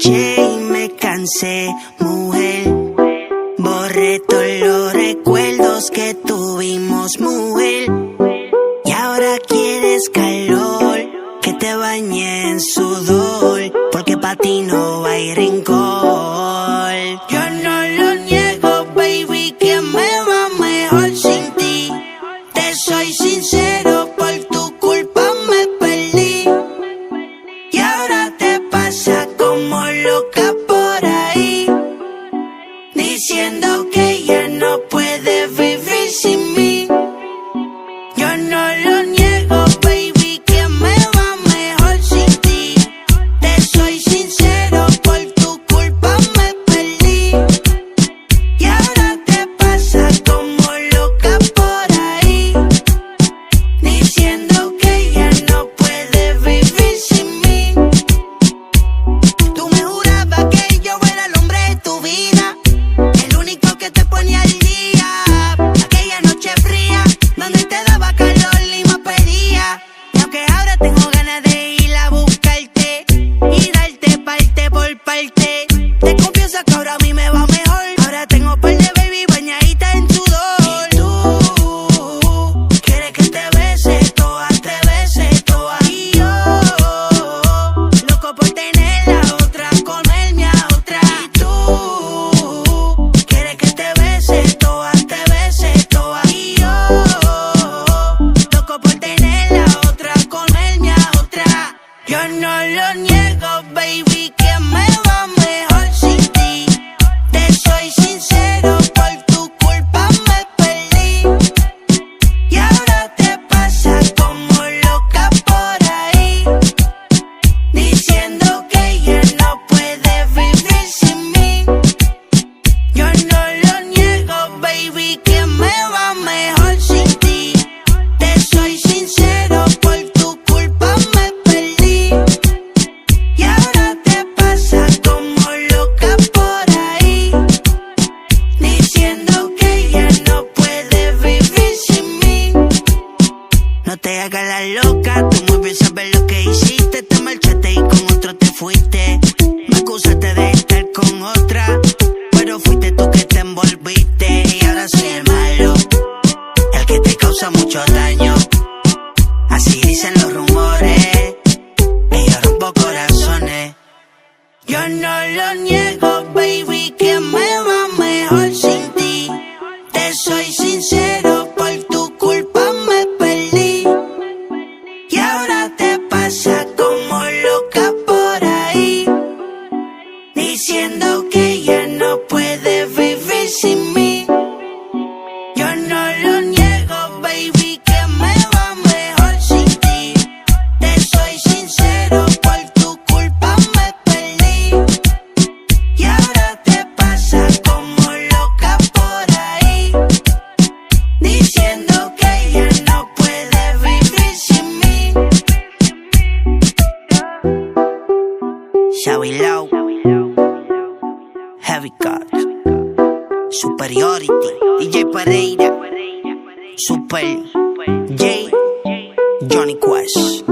escuché y me cansé, mujer. Borré todos los recuerdos que tuvimos, mujer. Y ahora quieres calor, que te bañe en sudor, porque pa' ti no hay rencor. Yo no lo niego, baby, que me va mejor sin ti. Te soy sincero, por tu culpa me perdí. Y ahora te pasa como loca por ahí, diciendo que ya no puedes vivir sin mí. Yo no lo niego, baby, que me va mejor sin ti. Te soy sincero, por tu culpa me perdí. Y ahora te pasa como loca por ahí, diciendo que ya no puedes vivir sin mí. Tú me jurabas que yo era el hombre de tu vida, el único que te ponía al día. Aquella noche fría, donde te daba calor y me pedía. Y aunque ahora tengo ganas de ir a buscarte y darte parte por parte, te confieso que ahora a mí me va mejor. Ahora tengo par de baby bañadita en sudor. Y tú quieres que te bese toda, te bese toda. Y yo, loco por tener la otra, comerme a otra. Y tú quieres que te bese toda, te bese toda. Y yo, loco por tener la otra, comerme a otra. Yo no lo niego, baby, que me va mejor sin ti. Te soy sincero, por tu culpa me perdí. Y ahora te pasa como loca por ahí, diciendo que ya no puedes vivir sin mí. Yo no lo niego, baby, que me va mejor sin ti. Te soy sincero, por tu culpa me perdí. Y ahora te pasa como loca por ahí, diciendo que ya no puedes vivir sin mí. No te hagas la loca, tú muy bien sabes lo que hiciste. Te marchaste y con otro te fuiste. Me acusaste de estar con otra, pero fuiste tú que te envolviste. Y ahora soy el malo, el que te causa mucho daño. Así dicen los rumores, que yo rompo corazones. Yo no lo niego, baby, que me va mejor sin ti. Te soy sincero, por tu culpa me perdí. Y ahora te pasa como loca por ahí, diciendo que ya no puedes vivir sin mí. Yo no lo niego, baby, que me va mejor sin ti. Te soy sincero, por tu culpa me perdí. Y ahora te pasa como loca por ahí, diciendo que ya no puedes vivir sin mí. Shawi Low, Heavy Cut, Superiority, DJ Pereira, Super J, Johnny Quest.